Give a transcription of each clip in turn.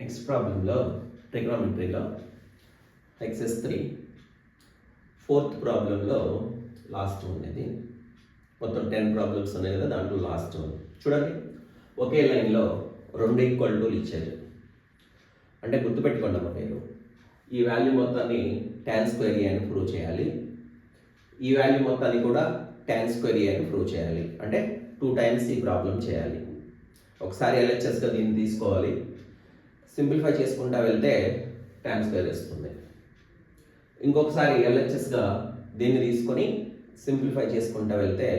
Next ప్రాబ్లంలో ట్రిగ్నోమెట్రీలో excess 3 fourth ప్రాబ్లంలో last ఉన్నది. మొత్తం 10 ప్రాబ్లమ్స్ ఉన్నాయి కదా, దాంట్లో లాస్ట్ వన్ చూడండి. ఒకే లైన్లో 2 ఈక్వల్ ఇచ్చారు. అంటే గుర్తుపెట్టుకోండి అమ్మ, మీరు ఈ వాల్యూ మొత్తాన్ని tan స్క్వేర్ ఏ అని ప్రూవ్ చేయాలి. ఈ వాల్యూ మొత్తాన్ని కూడా tan స్క్వేర్ ఏ అని ప్రూవ్ చేయాలి. అంటే 2 టైమ్స్ ఈ ప్రాబ్లం చేయాలి. ఒకసారి ఎల్హెచ్ఎస్గా దీన్ని తీసుకోవాలి, సింప్లిఫై చేసుకుంటా వెళ్తే tan స్క్వేర్ వస్తుంది. ఇంకొకసారి ఎల్హెచ్ఎస్గా దీన్ని తీసుకొని సింప్లిఫై చేసుకుంటా వెళ్తే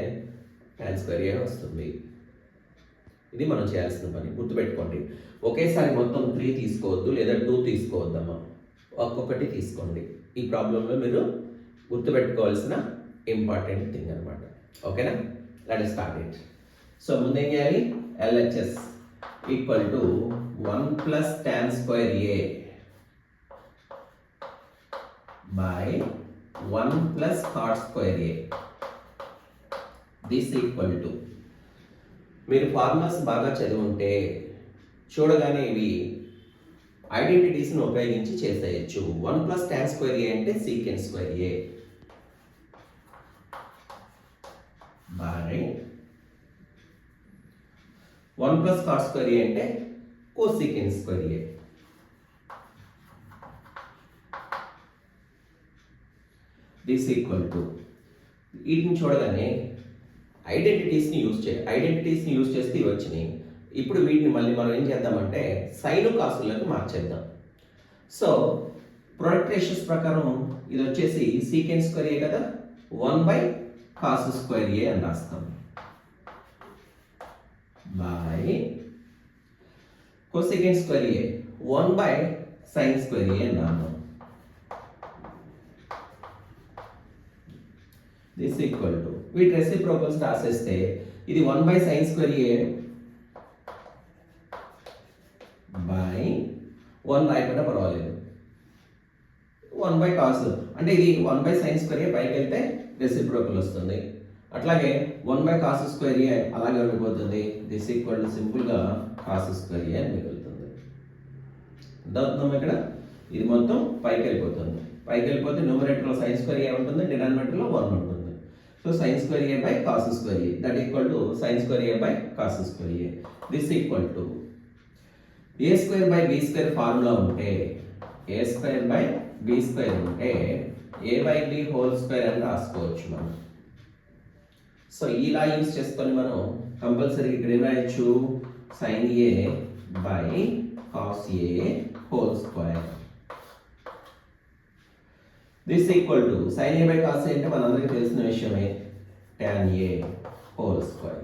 tan స్క్వేర్ ఏ వస్తుంది. ఇది మనం చేయాల్సిన పని, గుర్తుపెట్టుకోండి. ఒకేసారి మొత్తం 3 తీసుకోవద్దు, లేదా 2 తీసుకోవద్దమ్మా, ఒక్కొక్కటి తీసుకోండి. ఈ ప్రాబ్లంలో మీరు గుర్తుపెట్టుకోవాల్సిన ఇంపార్టెంట్ థింగ్ అనమాట. ఓకేనా? Let us start it. So ముందేం చేయాలి? LHS equal to 1 plus tan square A by 1 plus cot square A. This equal to, మీరు ఫార్ములాస్ బాగా చదివి ఉంటే చూడగానే ఇవి ఐడెంటిటీస్ని ఉపయోగించి చేసేయచ్చు. 1 ప్లస్ tan స్క్వేర్ ఏ అంటే secant square A by 1 plus cot square A అంటే cosecant square A. This equal to, వీటిని చూడగానే ఐడెంటిటీస్ని యూజ్ చేస్తే ఇవి వచ్చినాయి. ఇప్పుడు వీటిని మళ్ళీ మనం ఏం చేద్దామంటే సైను కాసులకు మార్చేద్దాం. సో ప్రొడక్ట్ రేషియోస్ ప్రకారం ఇది వచ్చేసి సీకెంట్ స్క్వేర్ ఏ కదా, 1 బై కాస్ స్క్వేర్ ఏ అని రాస్తాం by cosecant square A 1 by sine square A అని రాద్దాం. దిస్ ఈక్వల్ టు, వీటి రెసిప్రోకల్స్ రాసేస్తే ఇది 1 by sine square A by 1 రాయకుండా పర్వాలేదు, 1 బై కాస్, అంటే ఇది 1 బై సైన్ స్క్వేర్ ఏ పైకి వెళ్తే రెసిప్రోకల్ వస్తుంది. అట్లాగే 1 బై కాస్ స్క్వేర్ ఏ అలాగే ఉండిపోతుంది. దిస్ ఈక్వల్ టు సింపుల్గా కాస్ స్క్వేర్ ఏ అని మిగులుతుంది. అర్థమవుతుందా? ఇక్కడ ఇది మొత్తం పైకి వెళ్ళిపోతుంది. పైకి వెళ్ళిపోతే న్యూమరేటర్లో సైన్ స్క్వేర్ ఏ ఉంటుంది, డినామినేటర్లో 1 ఉంటుంది. So sine square A by cos square A, that equal to sine square A by cos square A. This equal to A square by B square formula ఉంటే, A square by B square ఉంటే A by B whole square అని రాసుకోవచ్చు మనం. So ఇలా use చేసుకొని మనం compulsory ఇక్కడ ఏం రాయొచ్చు, sine A by cos A whole square. This equal to sine A by cos A అంటే మనందరికీ తెలిసిన విషయమే, tan A whole square.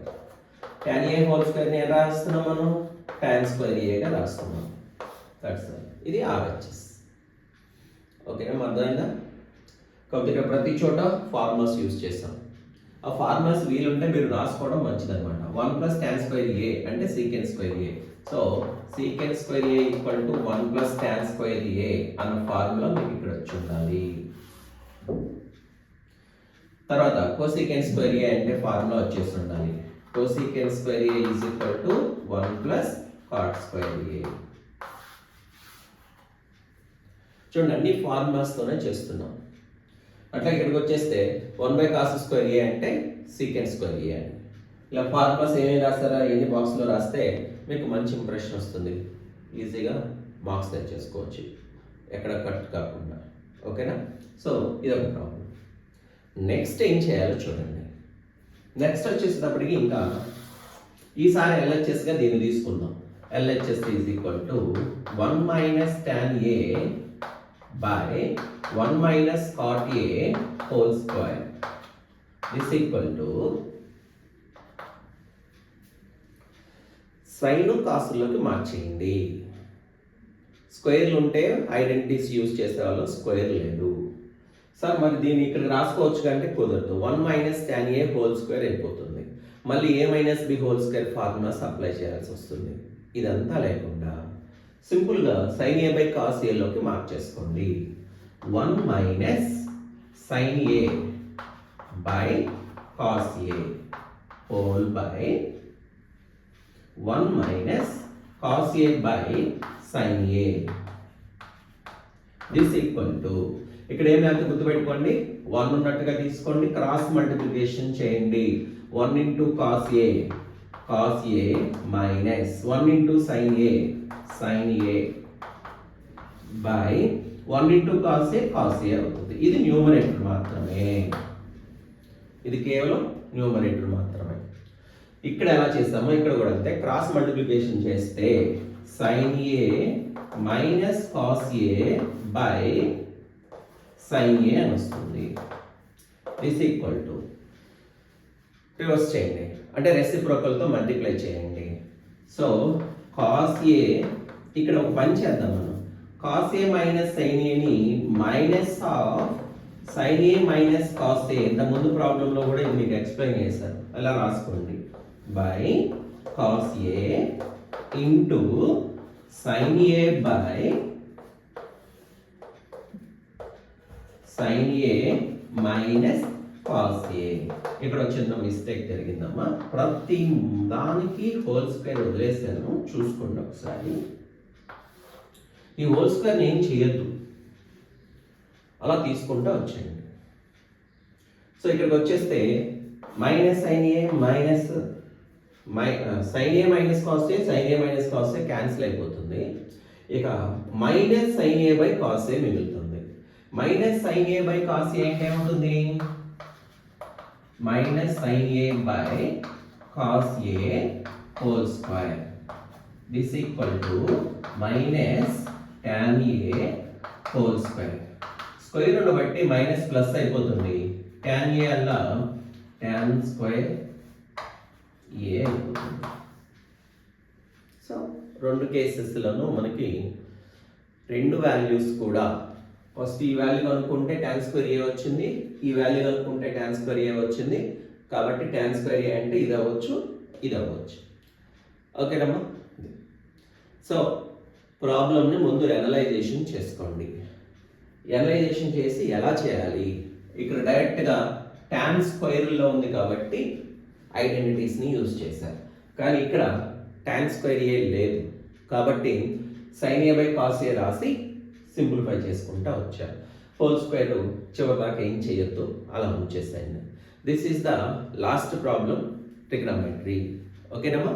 tan A whole స్క్వేర్ని ఎలా రాస్తున్నాం మనం, tan స్క్వేర్ ఏగా రాస్తున్నాం. That's all. ఇది ఆర్హెచ్ఎస్. ఓకేనా? అర్థమైందా? కాబట్టి ఇక్కడ ప్రతి చోట ఫార్ములాస్ యూజ్ చేస్తాం. ఆ ఫార్ములాస్ వీలుంటే మీరు రాసుకోవడం మంచిదన్నమాట. 1 ప్లస్ tan స్క్వేర్ ఏ అంటే secant square A. So secant square A equal to 1 plus tan square A అన్న ఫార్ములా మీకు ఇక్కడ వచ్చి ఉండాలి. తర్వాత కోసీకెంట్ స్క్వేర్ ఏ అంటే ఫార్ములా వచ్చేసి ఉండాలి. Cosecant square A is equal to 1 plus cot square A. చూడండి, అన్ని ఫార్ములాస్తోనే చేస్తున్నాం. అట్లా ఇక్కడికి వచ్చేస్తే 1 బై కాస్ స్క్వేర్ ఏ అంటే సీకెంట్ స్క్వేర్ ఏ అని. ఇలా ఫార్ములాస్ ఏమేమి రాస్తారా, ఎన్ని బాక్స్లో రాస్తే మీకు మంచి ఇంప్రెషన్ వస్తుంది. ఈజీగా మార్క్స్ తెచ్చేసుకోవచ్చు, ఎక్కడ కట్ కాకుండా. ఓకేనా? సో ఇదొక ప్రాబ్లం. నెక్స్ట్ ఏం చేయాలో చూడండి. నెక్స్ట్ వచ్చేసేటప్పటికి ఇంకా ఈసారి ఎల్హెచ్ఎస్గా దీన్ని తీసుకుందాం. LHS is equal to 1 minus tan A by 1 minus cot A whole square. This equal to sine కాసుల్లోకి మార్చేయండి. స్క్వేర్లు ఉంటే ఐడెంటిటీస్ యూజ్ చేసేవాళ్ళు, స్క్వేర్ లేదు. సార్ మరి దీన్ని ఇక్కడ రాసుకోవచ్చు కంటే కుదరదు. 1 minus tan A whole square అయిపోతుంది. మళ్ళీ A minus B whole square formulas apply చేయాల్సి వస్తుంది. ఇదంతా లేకుండా సింపుల్గా సైన్ ఏ బై కాస్ ఏలోకి మార్క్ చేసుకోండి. 1 minus sine A by cos A whole by 1 minus cos A by sin A. This equal to ఇక్కడ ఏం లేకపోతే గుర్తుపెట్టుకోండి 1 ఉన్నట్టుగా తీసుకోండి, క్రాస్ మల్టిప్లికేషన్ చేయండి. 1 into cos A minus 1 into sin A by 1 into cos A అవుతుంది. ఇది న్యూమరేటర్ మాత్రమే, ఇది కేవలం న్యూమరేటర్ మాత్రమే. ఇక్కడ ఎలా చేస్తామో ఇక్కడ కూడా అంతే, క్రాస్ మల్టిప్లికేషన్ చేస్తే sin A minus cos A by sin A అని వస్తుంది. దిస్ ఈక్వల్ టు రివర్స్ చేయండి, అంటే రెసిప్రోకల్తో మల్టిప్లై చేయండి. సో కాస్ ఏ ఇక్కడ ఒక పని చేద్దాం మనం, cos A minus sin A ని minus of sin A minus cos ఏ, ఇంతకుముందు ప్రాబ్లంలో కూడా ఇది మీకు ఎక్స్ప్లెయిన్ చేశారు, అలా రాసుకోండి. By cos A into sin A by sin A minus cos ఏ. ఇక్కడ చిన్న మిస్టేక్ జరిగిందమ్మా, ప్రతి దానికి హోల్ స్క్వేర్ వదిలేసాను, చూసుకోండి ఒకసారి. ఈ హోల్ స్క్వేర్ ఏం చేయొద్దు, అలా తీసుకుంటూ వచ్చేయండి. సో ఇక్కడికి వచ్చేస్తే minus sin A minus sin A minus cos A, sin A minus cos A cancel అయిపోతుంది. ఇక minus sin A by cos A మిగులుతుంది. Minus sin A by cos A అంటే ఏమవుతుంది, minus sin A by cos A whole square. This equal to minus tan A whole square. Square root బట్టి minus plus అయిపోతుంది, tan A అలా tan square A అయిపోతుంది. So రెండు కేసెస్లను మనకి రెండు వాల్యూస్ కూడా, ఫస్ట్ ఈ వాల్యూ కనుక్కుంటే tan స్క్వేర్ A వచ్చింది, ఈ వాల్యూ కనుక్కుంటే tan స్క్వేర్ A వచ్చింది. కాబట్టి tan స్క్వేర్ A అంటే ఇది అవ్వచ్చు, ఇది అవ్వచ్చు. ఓకేనమ్మా. సో ప్రాబ్లమ్ని ముందు ఎనలైజేషన్ చేసుకోండి. ఎనలైజేషన్ చేసి ఎలా చేయాలి, ఇక్కడ డైరెక్ట్గా tan స్క్వేర్లో ఉంది కాబట్టి ఐడెంటిటీస్ని యూజ్ చేశారు, కానీ ఇక్కడ tan స్క్వేర్ A లేదు కాబట్టి sin A బై కాస్ ఏ రాసి సింప్లిఫై చేసుకుంటా వచ్చారు. హోల్ స్క్వేర్ చివరి దాకా ఏం చేయొద్దు, అలా ఉంచేసాను. This is the last problem trigonometry. ఓకేనమ్మా.